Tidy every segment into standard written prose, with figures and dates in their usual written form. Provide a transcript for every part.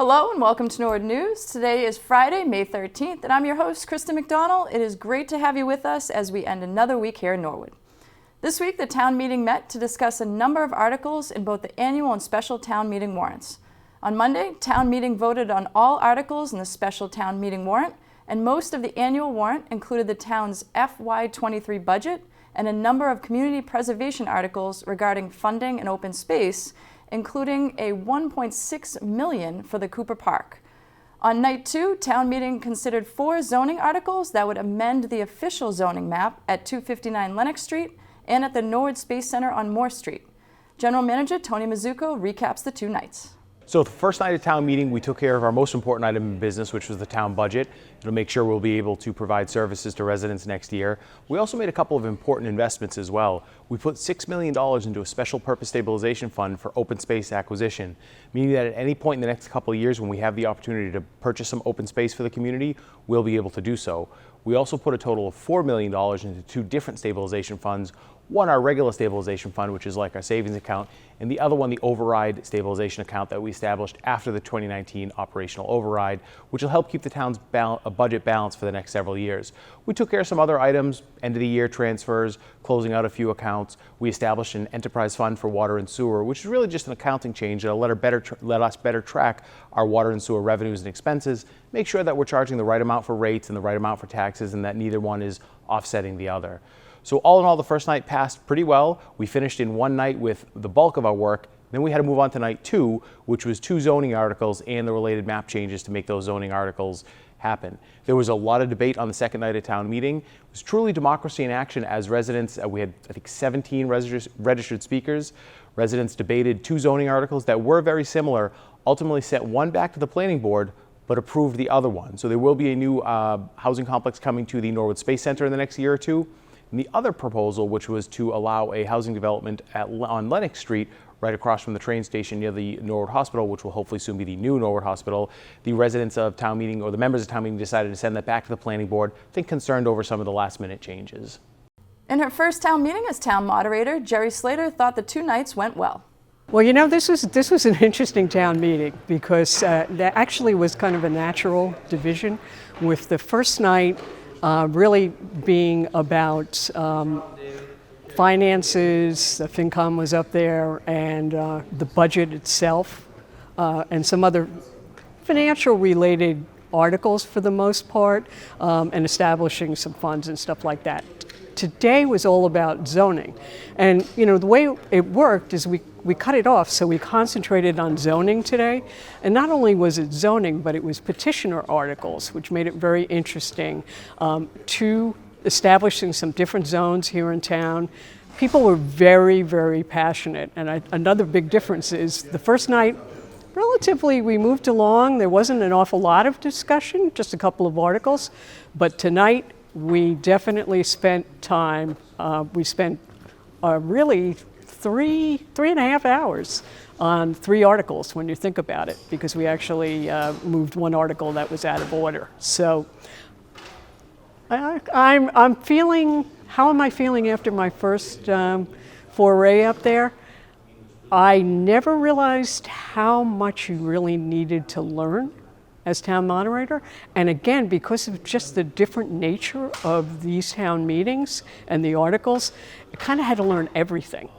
Hello and welcome to Norwood News. Today is Friday, May 13th, and I'm your host, Kristen McDonald. It is great to have you with us as we end another week here in Norwood. This week, the town meeting met to discuss a number of articles in both the annual and special town meeting warrants. On Monday, town meeting voted on all articles in the special town meeting warrant, and most of the annual warrant included the town's FY23 budget and a number of community preservation articles regarding funding and open space, including a $1.6 million for the Cooper Park. On night two, town meeting considered 4 zoning articles that would amend the official zoning map at 259 Lenox Street and at the Norwood Space Center on Moore Street. General Manager Tony Mazzucco recaps the 2 nights. So the first night of town meeting, we took care of our most important item in business, which was the town budget. It'll make sure we'll be able to provide services to residents next year. We also made a couple of important investments as well. We put $6 million into a special purpose stabilization fund for open space acquisition, meaning that at any point in the next couple of years when we have the opportunity to purchase some open space for the community, we'll be able to do so. We also put a total of $4 million into 2 different stabilization funds. One, our regular stabilization fund, which is like our savings account, and the other one, the override stabilization account that we established after the 2019 operational override, which will help keep the town's budget balanced for the next several years. We took care of some other items, end of the year transfers, closing out a few accounts. We established an enterprise fund for water and sewer, which is really just an accounting change that'll let us better track our water and sewer revenues and expenses, make sure that we're charging the right amount for rates and the right amount for taxes, and that neither one is offsetting the other. So all in all, the first night passed pretty well. We finished in one night with the bulk of our work. Then we had to move on to night 2, which was 2 zoning articles and the related map changes to make those zoning articles happen. There was a lot of debate on the second night of town meeting. It was truly democracy in action as residents, we had I think 17 registered speakers. Residents debated 2 zoning articles that were very similar, ultimately sent one back to the planning board, but approved the other one. So there will be a new housing complex coming to the Norwood Space Center in the next year or 2. And the other proposal, which was to allow a housing development on Lenox Street, right across from the train station near the Norwood Hospital, which will hopefully soon be the new Norwood Hospital, the residents of town meeting, or the members of town meeting, decided to send that back to the planning board, I think concerned over some of the last minute changes. In her first town meeting as town moderator, Jerry Slater thought the 2 nights went well. Well, you know, this was an interesting town meeting because that actually was kind of a natural division, with the first night really being about finances. The FinCom was up there, and the budget itself, and some other financial related articles for the most part, and establishing some funds and stuff like that. Today was all about zoning. And you know, the way it worked is we cut it off, so we concentrated on zoning today. And not only was it zoning, but it was petitioner articles, which made it very interesting to establishing some different zones here in town. People were very, very passionate. And another big difference is the first night, relatively, we moved along. There wasn't an awful lot of discussion, just a couple of articles. But tonight, we definitely spent time. We spent really 3.5 hours on 3 articles when you think about it, because we actually moved one article that was out of order. So I'm feeling, how am I feeling after my first foray up there? I never realized how much you really needed to learn as town moderator. And again, because of just the different nature of these town meetings and the articles, I kind of had to learn everything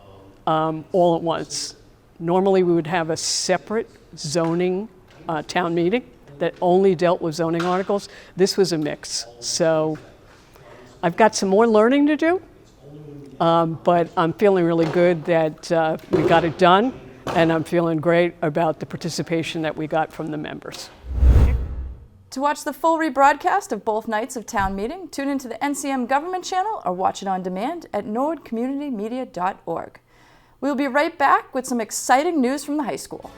all at once. Normally we would have a separate zoning town meeting that only dealt with zoning articles. This was a mix. So I've got some more learning to do, but I'm feeling really good that we got it done, and I'm feeling great about the participation that we got from the members. To watch the full rebroadcast of both nights of town meeting, tune into the NCM government channel or watch it on demand at norwoodcommunitymedia.org. We'll be right back with some exciting news from the high school.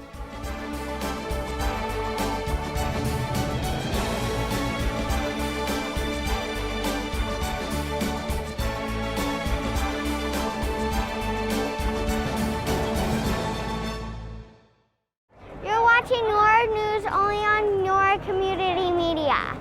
You're watching Norwood News only on Norwood Community Media.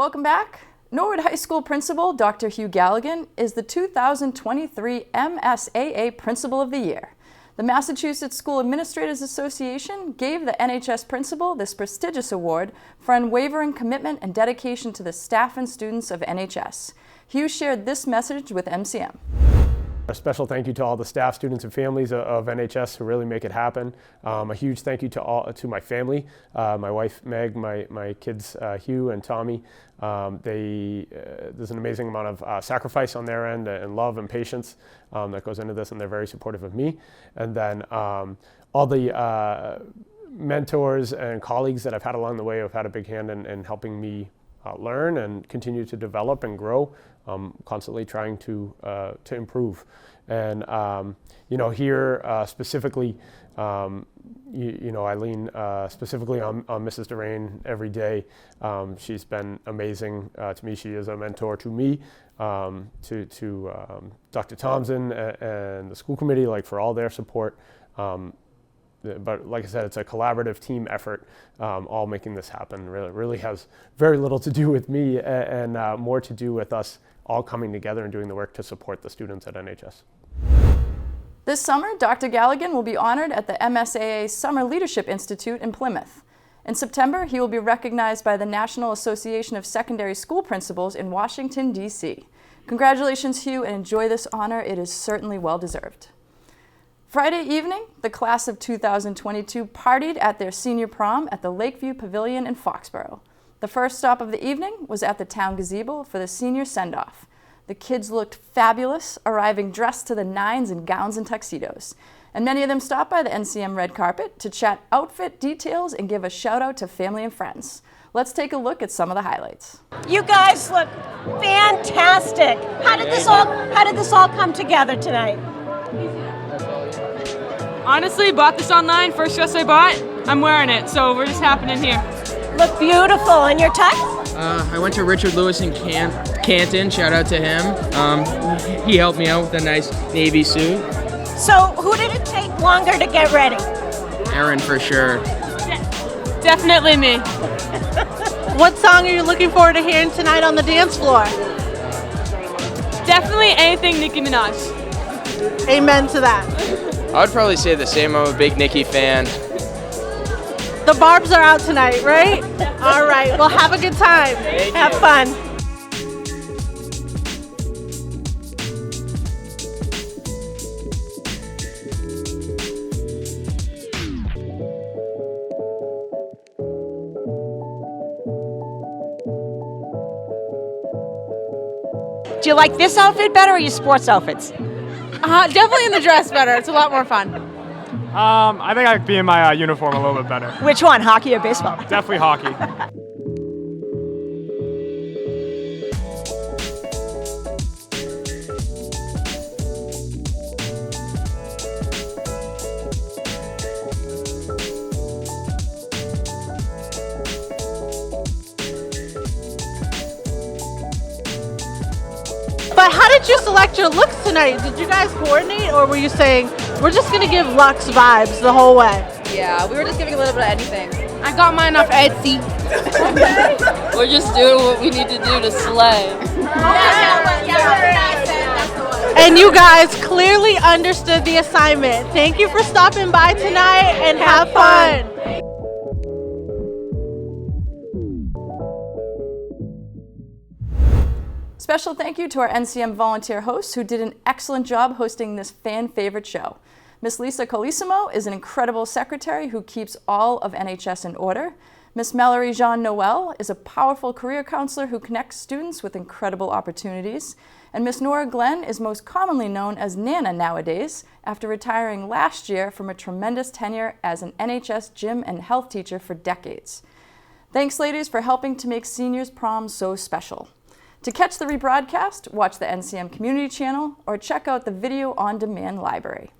Welcome back. Norwood High School Principal Dr. Hugh Galligan is the 2023 MSAA Principal of the Year. The Massachusetts School Administrators Association gave the NHS principal this prestigious award for unwavering commitment and dedication to the staff and students of NHS. Hugh shared this message with MCM. A special thank you to all the staff, students, and families of NHS who really make it happen. A huge thank you to my family, my wife Meg, my kids Hugh and Tommy. There's an amazing amount of sacrifice on their end and love and patience that goes into this, and they're very supportive of me. And then all the mentors and colleagues that I've had along the way have had a big hand in helping me learn and continue to develop and grow. Constantly trying to improve, and here specifically, I lean specifically on Mrs. Durain every day. She's been amazing to me. She is a mentor to me, to Dr. Thompson and the school committee, for all their support. But like I said, it's a collaborative team effort, all making this happen. Really has very little to do with me and more to do with us all coming together and doing the work to support the students at NHS. This summer, Dr. Galligan will be honored at the MSAA Summer Leadership Institute in Plymouth. In September, he will be recognized by the National Association of Secondary School Principals in Washington, D.C. Congratulations, Hugh, and enjoy this honor. It is certainly well-deserved. Friday evening, the class of 2022 partied at their senior prom at the Lakeview Pavilion in Foxborough. The first stop of the evening was at the town gazebo for the senior send-off. The kids looked fabulous, arriving dressed to the nines in gowns and tuxedos. And many of them stopped by the NCM red carpet to chat outfit details and give a shout out to family and friends. Let's take a look at some of the highlights. You guys look fantastic. How did this all come together tonight? Honestly, bought this online. First dress I bought, I'm wearing it, so we're just happening here. Look beautiful. And your tux? I went to Richard Lewis in Canton. Shout out to him. He helped me out with a nice navy suit. So who did it take longer to get ready? Aaron for sure. Definitely me. What song are you looking forward to hearing tonight on the dance floor? Definitely anything Nicki Minaj. Amen to that. I would probably say the same. I'm a big Nicki fan. The barbs are out tonight, right? All right, well, have a good time. Have fun. Do you like this outfit better or your sports outfits? Definitely in the dress better. It's a lot more fun. I think I like being in my uniform a little bit better. Which one, hockey or baseball? Definitely hockey. But how did you select your looks tonight? Did you guys coordinate, or were you saying, we're just going to give Lux vibes the whole way? Yeah, we were just giving a little bit of anything. I got mine off Etsy. We're just doing what we need to do to slay. And you guys clearly understood the assignment. Thank you for stopping by tonight and have fun. Special thank you to our NCM volunteer hosts who did an excellent job hosting this fan-favorite show. Miss Lisa Colissimo is an incredible secretary who keeps all of NHS in order. Miss Mallory Jean-Noel is a powerful career counselor who connects students with incredible opportunities. And Miss Nora Glenn is most commonly known as Nana nowadays, after retiring last year from a tremendous tenure as an NHS gym and health teacher for decades. Thanks, ladies, for helping to make seniors' prom so special. To catch the rebroadcast, watch the NCM Community Channel or check out the Video On Demand library.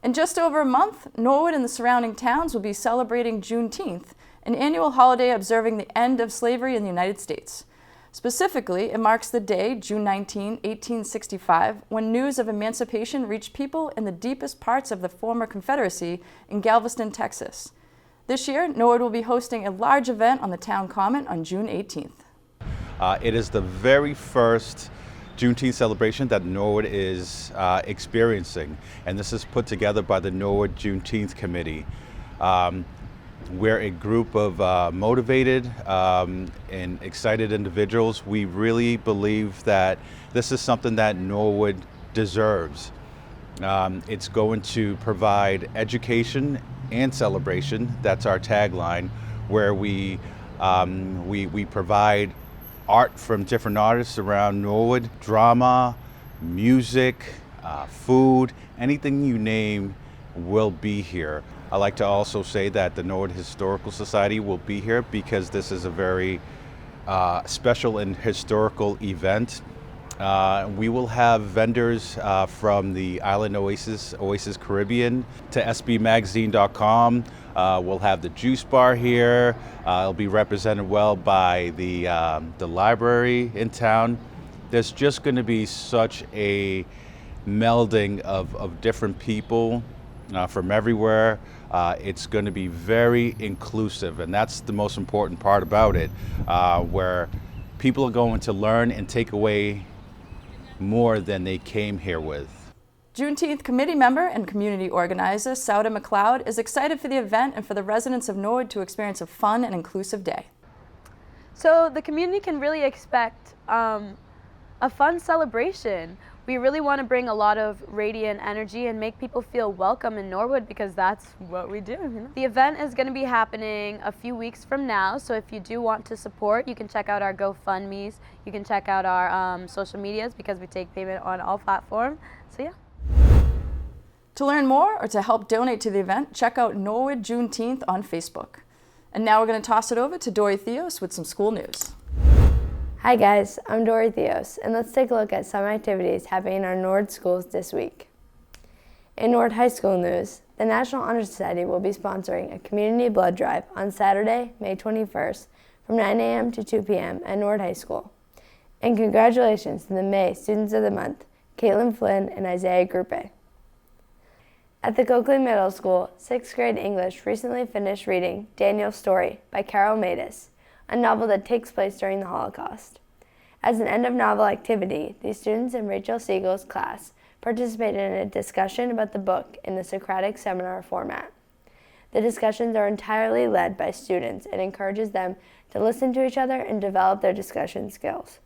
In just over a month, Norwood and the surrounding towns will be celebrating Juneteenth, an annual holiday observing the end of slavery in the United States. Specifically, it marks the day, June 19, 1865, when news of emancipation reached people in the deepest parts of the former Confederacy in Galveston, Texas. This year, Norwood will be hosting a large event on the town common on June 18th. It is the very first Juneteenth celebration that Norwood is experiencing, and this is put together by the Norwood Juneteenth Committee. We're a group of motivated and excited individuals. We really believe that this is something that Norwood deserves. It's going to provide education and celebration. That's our tagline, where we provide art from different artists around Norwood, drama, music, food, anything you name will be here. I like to also say that the Norwood Historical Society will be here because this is a very special and historical event. We will have vendors from the Island Oasis Caribbean to sbmagazine.com. We'll have the juice bar here. It'll be represented well by the library in town. There's just going to be such a melding of different people from everywhere. It's going to be very inclusive, and that's the most important part about it, where people are going to learn and take away more than they came here with. Juneteenth committee member and community organizer Sauda McLeod is excited for the event and for the residents of Norwood to experience a fun and inclusive day. So the community can really expect a fun celebration. We really want to bring a lot of radiant energy and make people feel welcome in Norwood because that's what we do. You know? The event is going to be happening a few weeks from now, so if you do want to support, you can check out our GoFundMes. You can check out our social medias because we take payment on all platforms. So yeah. To learn more or to help donate to the event, check out Norwood Juneteenth on Facebook. And now we're going to toss it over to Dory Theos with some school news. Hi guys, I'm Dory Theos, and let's take a look at some activities happening in our Norwood schools this week. In Norwood High School news, the National Honor Society will be sponsoring a community blood drive on Saturday, May 21st from 9 a.m. to 2 p.m. at Norwood High School. And congratulations to the May Students of the Month, Caitlin Flynn and Isaiah Gruppe. At the Coakley Middle School, 6th grade English recently finished reading Daniel's Story by Carol Matus, a novel that takes place during the Holocaust. As an end-of-novel activity, the students in Rachel Siegel's class participated in a discussion about the book in the Socratic seminar format. The discussions are entirely led by students and encourages them to listen to each other and develop their discussion skills.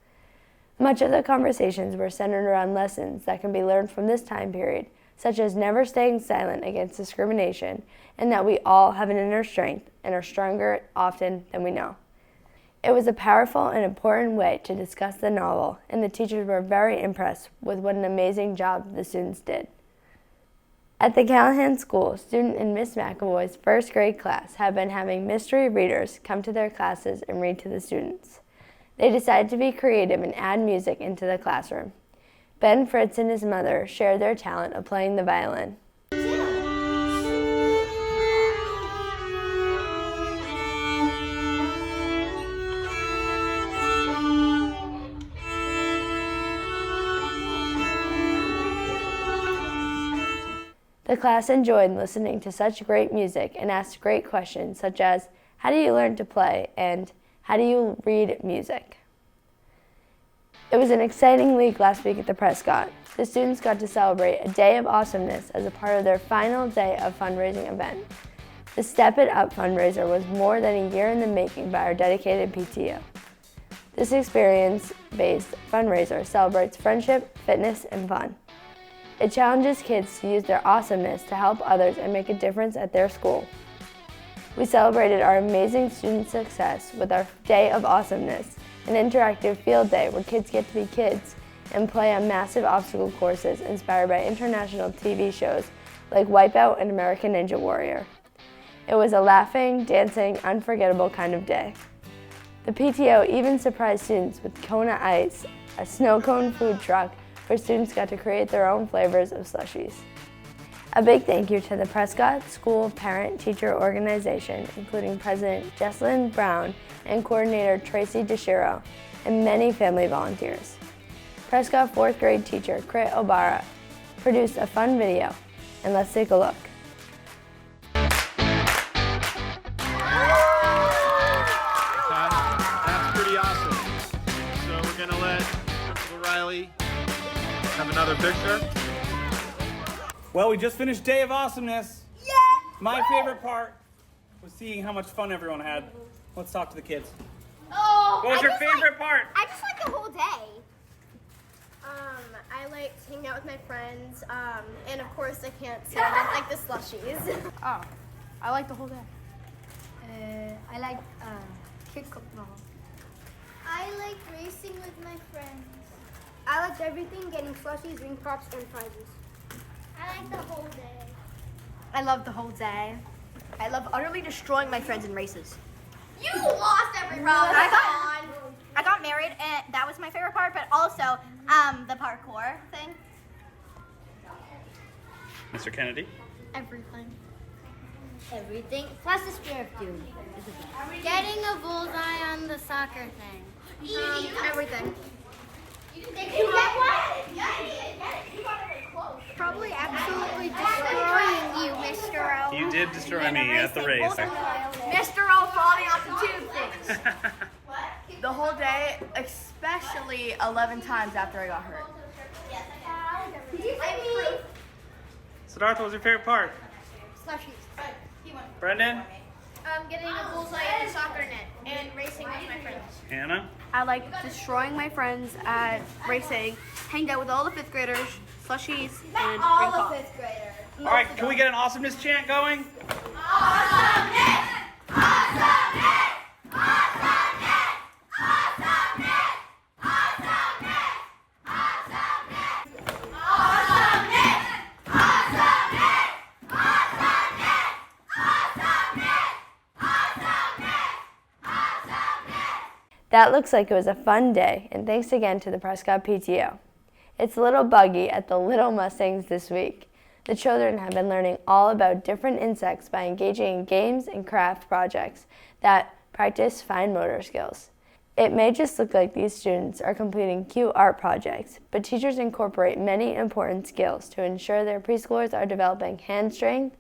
Much of the conversations were centered around lessons that can be learned from this time period, such as never staying silent against discrimination and that we all have an inner strength and are stronger often than we know. It was a powerful and important way to discuss the novel, and the teachers were very impressed with what an amazing job the students did. At the Callahan School, student in Miss McAvoy's 1st grade class have been having mystery readers come to their classes and read to the students. They decided to be creative and add music into the classroom. Ben Fritz and his mother shared their talent of playing the violin. The class enjoyed listening to such great music and asked great questions such as, how do you learn to play, and how do you read music? It was an exciting week last week at the Prescott. The students got to celebrate a day of awesomeness as a part of their final day of fundraising event. The Step It Up fundraiser was more than a year in the making by our dedicated PTO. This experience-based fundraiser celebrates friendship, fitness, and fun. It challenges kids to use their awesomeness to help others and make a difference at their school. We celebrated our amazing student success with our Day of Awesomeness, an interactive field day where kids get to be kids and play on massive obstacle courses inspired by international TV shows like Wipeout and American Ninja Warrior. It was a laughing, dancing, unforgettable kind of day. The PTO even surprised students with Kona Ice, a snow cone food truck where students got to create their own flavors of slushies. A big thank you to the Prescott School Parent-Teacher Organization, including President Jesslyn Brown and Coordinator Tracy DeShiro, and many family volunteers. Prescott 4th grade teacher Crit Obara produced a fun video, and let's take a look. That's pretty awesome. Have another picture. Well, we just finished Day of Awesomeness. Yeah! My favorite part was seeing how much fun everyone had. Let's talk to the kids. Oh, What was your favorite part? I just like the whole day. I liked hanging out with my friends, and of course I can't say I didn't like the slushies. Oh, I like the whole day. I like kickball. I liked racing with my friends. I liked everything, getting slushies, ring pops, and prizes. I liked the whole day. I love the whole day. I love utterly destroying my friends in races. You lost every round. I got married, and that was my favorite part, but also the parkour thing. Mr. Kennedy? Everything. Everything, plus the spirit of doom. Getting a bullseye on the soccer thing. Everything. You get one? Yeah, I did. You got it very close. Probably absolutely destroying you, Mr. O. You did destroy me at the race. Mr. O falling off the tube things. The whole day, especially 11 times after I got hurt. Siddhartha, what was your favorite part? Slushies. Brendan? Getting a bullseye in the soccer net and racing with my friends. Hannah? I like destroying my friends at racing, hanged out with all the 5th graders, slushies, and ring All pop. the 5th graders. All right, can we get an awesomeness chant going? Awesomeness! Awesomeness! Awesomeness! Awesomeness! Awesomeness! Awesomeness! Awesomeness! Awesomeness! Awesomeness! That looks like it was a fun day, and thanks again to the Prescott PTO. It's a little buggy at the Little Mustangs this week. The children have been learning all about different insects by engaging in games and craft projects that practice fine motor skills. It may just look like these students are completing cute art projects, but teachers incorporate many important skills to ensure their preschoolers are developing hand strength,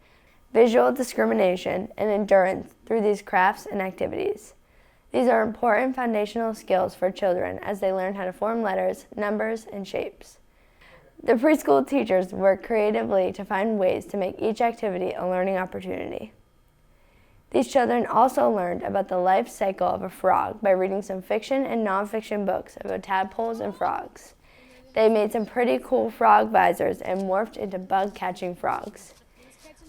visual discrimination, and endurance through these crafts and activities. These are important foundational skills for children as they learn how to form letters, numbers, and shapes. The preschool teachers work creatively to find ways to make each activity a learning opportunity. These children also learned about the life cycle of a frog by reading some fiction and nonfiction books about tadpoles and frogs. They made some pretty cool frog visors and morphed into bug-catching frogs.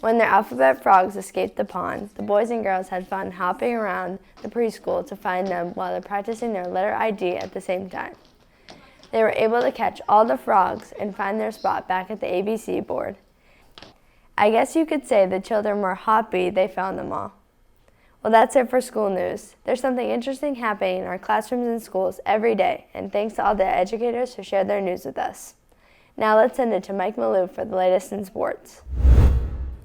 When their alphabet frogs escaped the pond, the boys and girls had fun hopping around the preschool to find them while they're practicing their letter ID at the same time. They were able to catch all the frogs and find their spot back at the ABC board. I guess you could say the children were happy they found them all. Well, that's it for school news. There's something interesting happening in our classrooms and schools every day, and thanks to all the educators who shared their news with us. Now let's send it to Mike Malou for the latest in sports.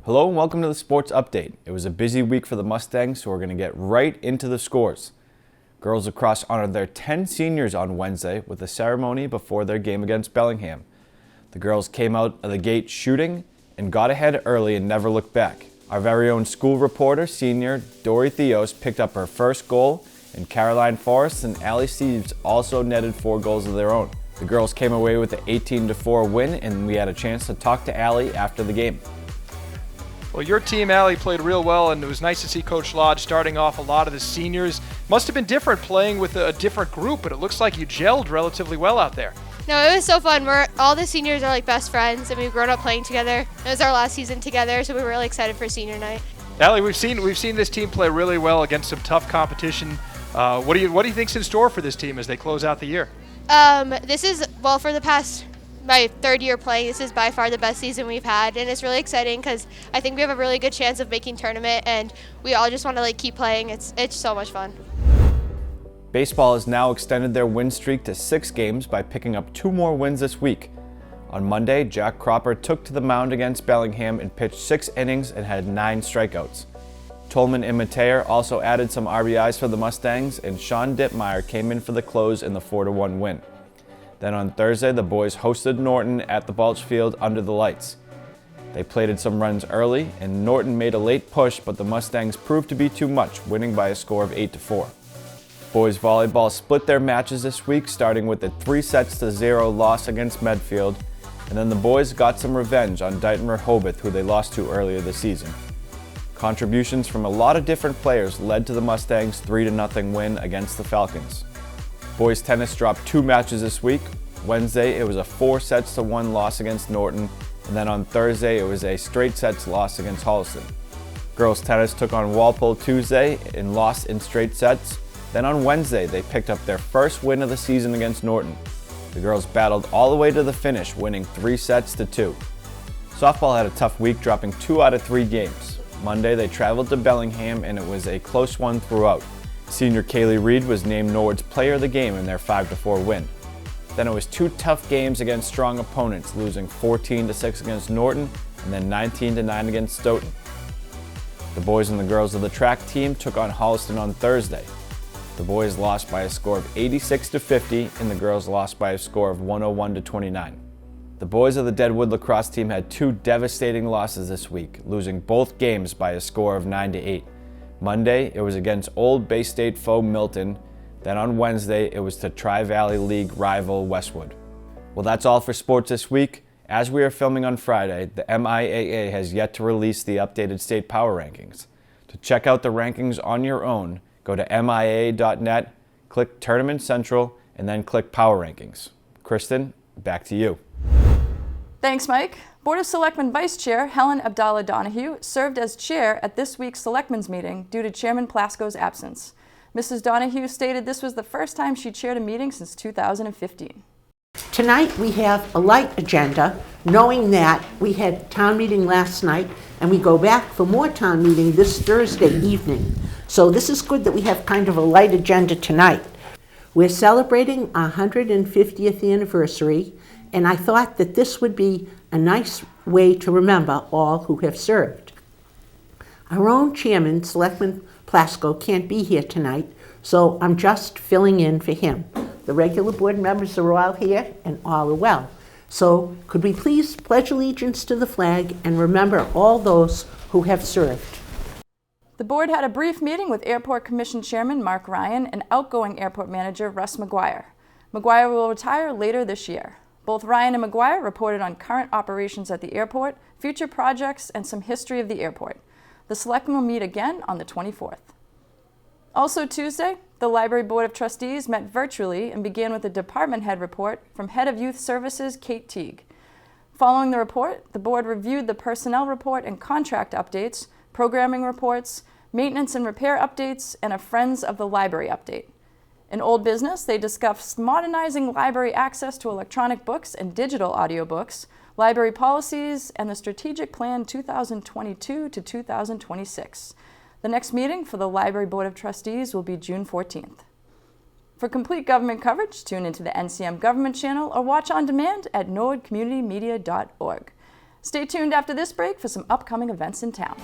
Hello and welcome to the Sports Update. It was a busy week for the Mustangs, so we're going to get right into the scores. Girls lacrosse honored their 10 seniors on Wednesday with a ceremony before their game against Bellingham. The girls came out of the gate shooting and got ahead early and never looked back. Our very own school reporter, senior Dory Theos, picked up her first goal, and Caroline Forrest and Allie Steves also netted 4 goals of their own. The girls came away with an 18-4 win, and we had a chance to talk to Allie after the game. Well, your team, Allie, played real well, and it was nice to see Coach Lodge starting off a lot of the seniors. Must have been different playing with a different group, but it looks like you gelled relatively well out there. No, it was so fun. All the seniors are like best friends, and we've grown up playing together. It was our last season together, so we were really excited for senior night. Allie, we've seen this team play really well against some tough competition. What do you think's in store for this team as they close out the year? This is, well, for the past my 3rd year playing, this is by far the best season we've had, and it's really exciting because I think we have a really good chance of making tournament, and we all just want to keep playing. It's so much fun. Baseball has now extended their win streak to 6 games by picking up 2 more wins this week. On Monday, Jack Cropper took to the mound against Bellingham and pitched 6 innings and had 9 strikeouts. Tolman and Mateer also added some RBIs for the Mustangs, and Sean Dittmeyer came in for the close in the 4-1 win. Then on Thursday, the boys hosted Norton at the Balch Field under the lights. They plated some runs early, and Norton made a late push, but the Mustangs proved to be too much, winning by a score of 8-4. Boys volleyball split their matches this week, starting with a 3-0 loss against Medfield, And then the boys got some revenge on Dighton-Rehoboth, who they lost to earlier this season. Contributions from a lot of different players led to the Mustangs' 3-0 win against the Falcons. Boys tennis dropped 2 matches this week. Wednesday, it was a 4-1 loss against Norton, and then on Thursday, it was a straight sets loss against Holliston. Girls tennis took on Walpole Tuesday and lost in straight sets. Then on Wednesday, they picked up their first win of the season against Norton. The girls battled all the way to the finish, winning 3-2. Softball had a tough week, dropping 2 out of 3 games. Monday, they traveled to Bellingham, and it was a close one throughout. Senior Kaylee Reed was named Norwood's Player of the Game in their 5-4 win. Then it was 2 tough games against strong opponents, losing 14-6 against Norton and then 19-9 against Stoughton. The boys and the girls of the track team took on Holliston on Thursday. The boys lost by a score of 86-50 and the girls lost by a score of 101-29. The boys of the Deadwood lacrosse team had 2 devastating losses this week, losing both games by a score of 9-8. Monday, it was against old Bay State foe Milton. Then on Wednesday, it was to Tri-Valley League rival Westwood. Well, that's all for sports this week. As we are filming on Friday, the MIAA has yet to release the updated state power rankings. To check out the rankings on your own, go to MIAA.net, click Tournament Central, and then click Power Rankings. Kristen, back to you. Thanks, Mike. Board of Selectmen Vice Chair Helen Abdallah Donahue served as chair at this week's Selectmen's meeting due to Chairman Plasko's absence. Mrs. Donahue stated this was the first time she chaired a meeting since 2015. Tonight we have a light agenda, knowing that we had town meeting last night and we go back for more town meeting this Thursday evening. So this is good that we have kind of a light agenda tonight. We're celebrating our 150th anniversary, and I thought that this would be a nice way to remember all who have served. Our own chairman, Selectman Plasko, can't be here tonight, so I'm just filling in for him. The regular board members are all here and all are well. So could we please pledge allegiance to the flag and remember all those who have served. The board had a brief meeting with Airport Commission Chairman Mark Ryan and outgoing airport manager Russ McGuire. McGuire will retire later this year. Both Ryan and McGuire reported on current operations at the airport, future projects, and some history of the airport. The selectmen will meet again on the 24th. Also Tuesday, the Library Board of Trustees met virtually and began with a department head report from Head of Youth Services, Kate Teague. Following the report, the board reviewed the personnel report and contract updates, programming reports, maintenance and repair updates, and a Friends of the Library update. In old business, they discussed modernizing library access to electronic books and digital audiobooks, library policies, and the Strategic Plan 2022 to 2026. The next meeting for the Library Board of Trustees will be June 14th. For complete government coverage, tune into the NCM Government channel or watch on demand at norwoodcommunitymedia.org. Stay tuned after this break for some upcoming events in town.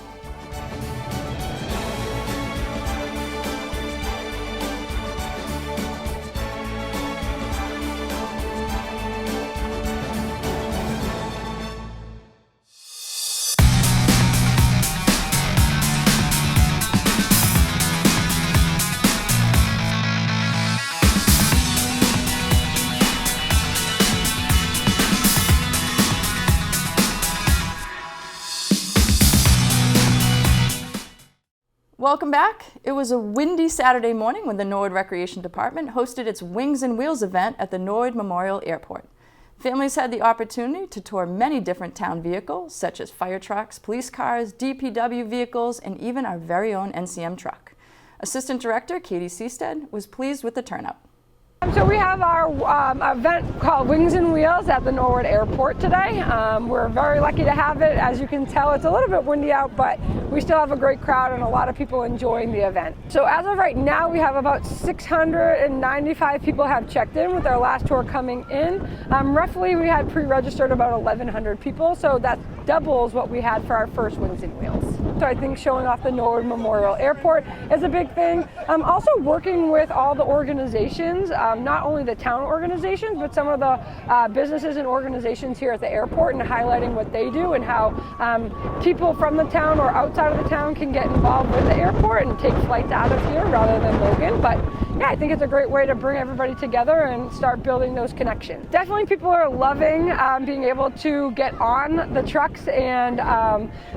Welcome back. It was a windy Saturday morning when the Norwood Recreation Department hosted its Wings and Wheels event at the Norwood Memorial Airport. Families had the opportunity to tour many different town vehicles, such as fire trucks, police cars, DPW vehicles, and even our very own NCM truck. Assistant Director Katie Seastead was pleased with the turnout. So we have our event called Wings and Wheels at the Norwood Airport today. We're very lucky to have it. As you can tell, it's a little bit windy out, but we still have a great crowd and a lot of people enjoying the event. So as of right now, we have about 695 people have checked in with their last tour coming in. Roughly, we had pre-registered about 1,100 people, so that doubles what we had for our first Wings and Wheels. So I think showing off the Norwood Memorial Airport is a big thing. Also working with all the organizations, not only the town organizations, but some of the businesses and organizations here at the airport, and highlighting what they do and how people from the town or outside of the town can get involved with the airport and take flights out of here rather than Logan. But yeah, I think it's a great way to bring everybody together and start building those connections. Definitely people are loving being able to get on the trucks, and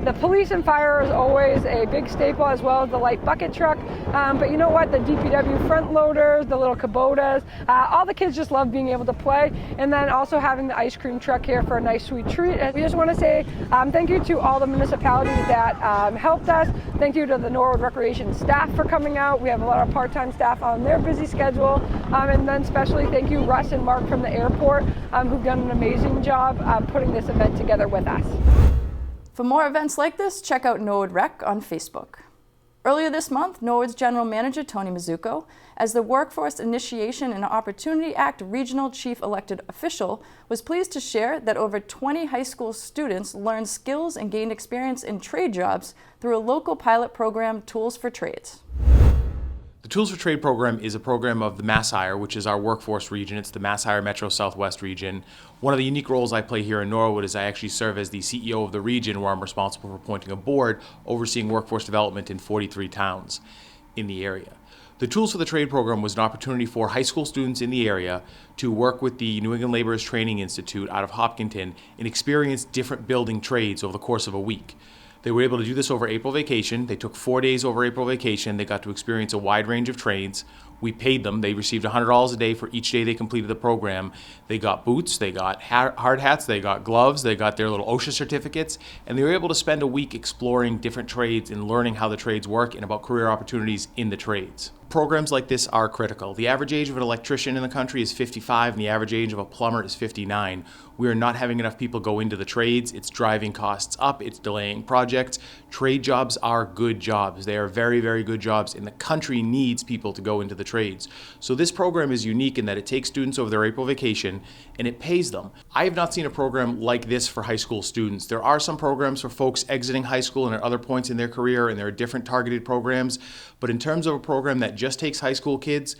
the police and fire is always a big staple, as well as the light bucket truck. But you know what, the DPW front loaders, the little Kubotas, all the kids just love being able to play, and then also having the ice cream truck here for a nice sweet treat. And we just want to say thank you to all the municipalities that helped us. Thank you to the Norwood Recreation staff for coming out. We have a lot of part-time staff on their busy schedule. And then especially thank you Russ and Mark from the airport who've done an amazing job putting this event together with us. For more events like this, check out Norwood Rec on Facebook. Earlier this month, Norwood's General Manager Tony Mazzucco, as the Workforce Initiation and Opportunity Act Regional Chief Elected Official, was pleased to share that over 20 high school students learned skills and gained experience in trade jobs through a local pilot program, Tools for Trades. The Tools for Trade program is a program of the MassHire, which is our workforce region. It's the MassHire Metro Southwest region. One of the unique roles I play here in Norwood is I actually serve as the CEO of the region, where I'm responsible for appointing a board overseeing workforce development in 43 towns in the area. The Tools for the Trade program was an opportunity for high school students in the area to work with the New England Laborers Training Institute out of Hopkinton and experience different building trades over the course of a week. They were able to do this over April vacation. They took 4 days over April vacation. They got to experience a wide range of trades. We paid them. They received $100 a day for each day they completed the program. They got boots, they got hard hats, they got gloves, they got their little OSHA certificates, and they were able to spend a week exploring different trades and learning how the trades work and about career opportunities in the trades. Programs like this are critical. The average age of an electrician in the country is 55, and the average age of a plumber is 59. We are not having enough people go into the trades. It's driving costs up. It's delaying projects. Trade jobs are good jobs. They are very, very good jobs, and the country needs people to go into the trades. So this program is unique in that it takes students over their April vacation and it pays them. I have not seen a program like this for high school students. There are some programs for folks exiting high school and at other points in their career, and there are different targeted programs. But in terms of a program that just takes high school kids,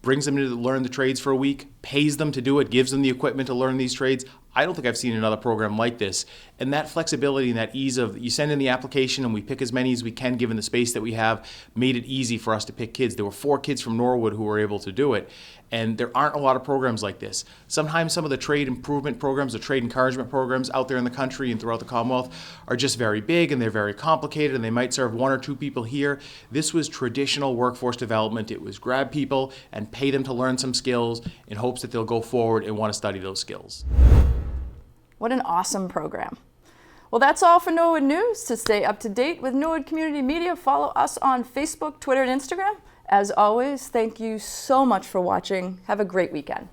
brings them to learn the trades for a week, pays them to do it, gives them the equipment to learn these trades, I don't think I've seen another program like this. And that flexibility and that ease of, you send in the application and we pick as many as we can given the space that we have, made it easy for us to pick kids. There were 4 kids from Norwood who were able to do it. And there aren't a lot of programs like this. Sometimes some of the trade improvement programs, the trade encouragement programs out there in the country and throughout the Commonwealth are just very big and they're very complicated and they might serve 1 or 2 people here. This was traditional workforce development. It was grab people and pay them to learn some skills in hopes that they'll go forward and want to study those skills. What an awesome program. Well, that's all for Norwood News. To stay up to date with Norwood Community Media, follow us on Facebook, Twitter, and Instagram. As always, thank you so much for watching. Have a great weekend.